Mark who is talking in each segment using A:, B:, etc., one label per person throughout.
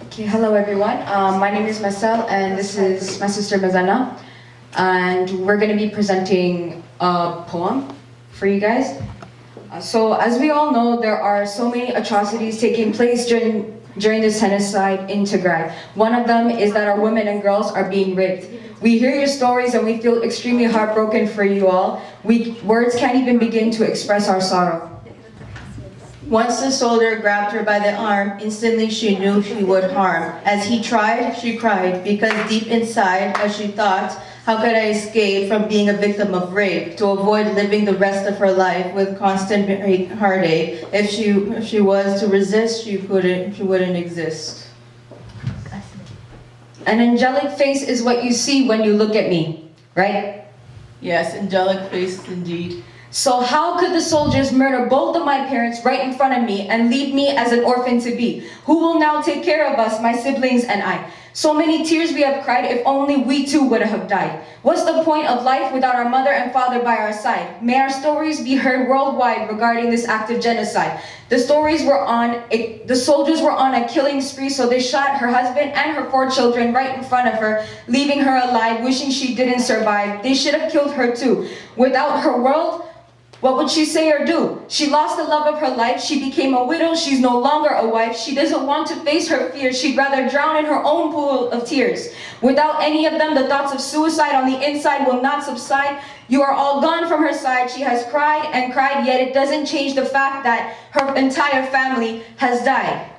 A: Okay, hello everyone. My name is Messel and this is my sister Mezena. And we're going to be presenting a poem for you guys. So as we all know, there are so many atrocities taking place during this genocide in Tigray. One of them is that our women and girls are being raped. We hear your stories and we feel extremely heartbroken for you all. Words can't even begin to express our sorrow.
B: Once the soldier grabbed her by the arm, instantly she knew he would harm. As he tried, she cried, because deep inside, as she thought, how could I escape from being a victim of rape, to avoid living the rest of her life with constant heartache? If she was to resist, she wouldn't exist.
A: An angelic face is what you see when you look at me, right?
B: Yes, angelic face indeed.
A: So how could the soldiers murder both of my parents right in front of me and leave me as an orphan to be? Who will now take care of us, my siblings and I? So many tears we have cried, if only we too would have died. What's the point of life without our mother and father by our side? May our stories be heard worldwide regarding this act of genocide. The soldiers were on a killing spree, so they shot her husband and her 4 children right in front of her, leaving her alive, wishing she didn't survive. They should have killed her too. Without her world, what would she say or do? She lost the love of her life. She became a widow. She's no longer a wife. She doesn't want to face her fears. She'd rather drown in her own pool of tears. Without any of them, the thoughts of suicide on the inside will not subside. You are all gone from her side. She has cried and cried, yet it doesn't change the fact that her entire family has died.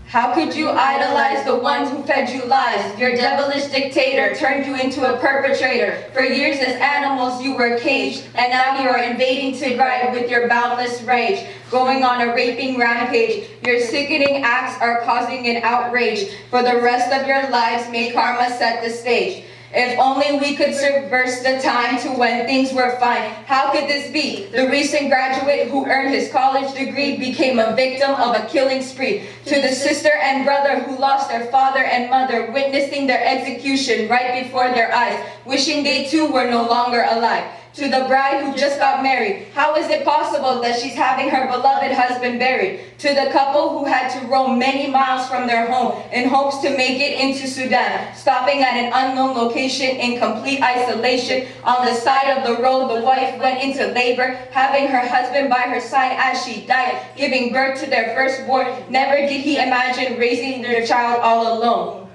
A: How could you idolize the ones who fed you lies? Your devilish dictator turned you into a perpetrator. For years as animals you were caged, and now you are invading Tigray with your boundless rage, going on a raping rampage. Your sickening acts are causing an outrage. For the rest of your lives, may karma set the stage. If only we could reverse the time to when things were fine. How could this be? The recent graduate who earned his college degree became a victim of a killing spree. To the sister and brother who lost their father and mother, witnessing their execution right before their eyes, wishing they too were no longer alive. To the bride who just got married, how is it possible that she's having her beloved husband buried? To the couple who had to roam many miles from their home in hopes to make it into Sudan, stopping at an unknown location in complete isolation. On the side of the road, the wife went into labor, having her husband by her side as she died, giving birth to their firstborn. Never did he imagine raising their child all alone.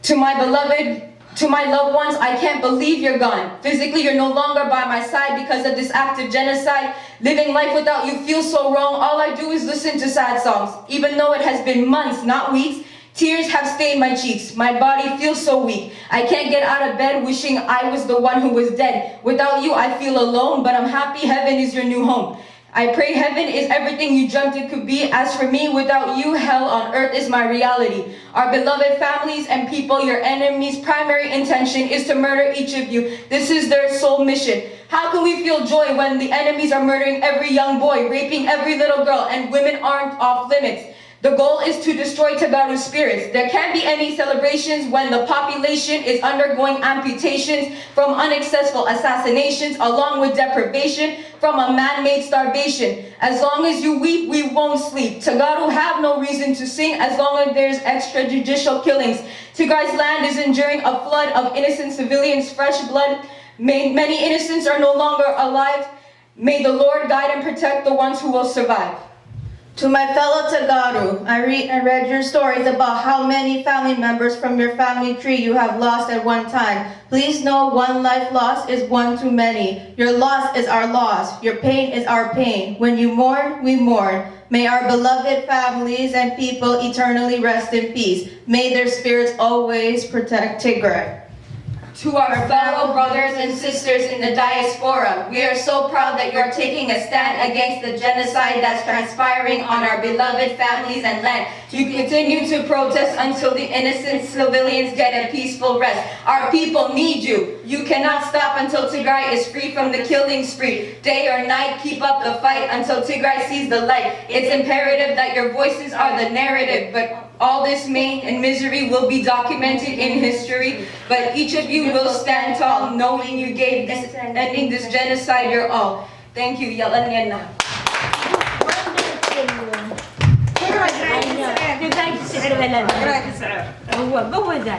A: To my loved ones, I can't believe you're gone. Physically, you're no longer by my side because of this act of genocide. Living life without you feels so wrong. All I do is listen to sad songs. Even though it has been months, not weeks, tears have stained my cheeks. My body feels so weak. I can't get out of bed wishing I was the one who was dead. Without you, I feel alone, but I'm happy heaven is your new home. I pray heaven is everything you dreamt it could be. As for me, without you, hell on earth is my reality. Our beloved families and people, your enemies' primary intention is to murder each of you. This is their sole mission. How can we feel joy when the enemies are murdering every young boy, raping every little girl, and women aren't off limits? The goal is to destroy Tagaro's spirits. There can't be any celebrations when the population is undergoing amputations from unsuccessful assassinations along with deprivation from a man-made starvation. As long as you weep, we won't sleep. Tagaro have no reason to sing as long as there's extrajudicial killings. Tigray's land is enduring a flood of innocent civilians' fresh blood. Many innocents are no longer alive. May the Lord guide and protect the ones who will survive.
B: To my fellow Tagaro, I read your stories about how many family members from your family tree you have lost at one time. Please know one life lost is one too many. Your loss is our loss. Your pain is our pain. When you mourn, we mourn. May our beloved families and people eternally rest in peace. May their spirits always protect Tigray.
A: To our fellow brothers and sisters in the diaspora, we are so proud that you are taking a stand against the genocide that's transpiring on our beloved families and land. You continue to protest until the innocent civilians get a peaceful rest. Our people need you. You cannot stop until Tigray is free from the killing spree. Day or night, keep up the fight until Tigray sees the light. It's imperative that your voices are the narrative, but all this pain and misery will be documented in history, but each of you will stand tall, knowing you gave this, ending this genocide your all. Thank you. Yalan yan na.
C: بلد هو جوزها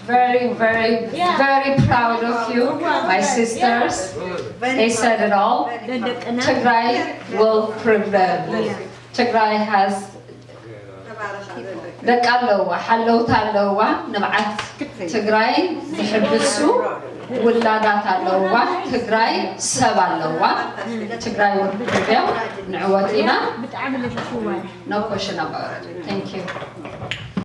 A: Very, very, very proud of you, my sisters. They said it all. Tigray will prevail. Tigray has ደቂ ኣለዋ ሓለውታ ኣለዋ ንብዓት ትግራይ ዝሕብሱ ውላዳት ኣለዋ ትግራይ ሰብ ኣለዋ ትግራይ ውርብያ ንዕወት ኢና no question about it. Thank you.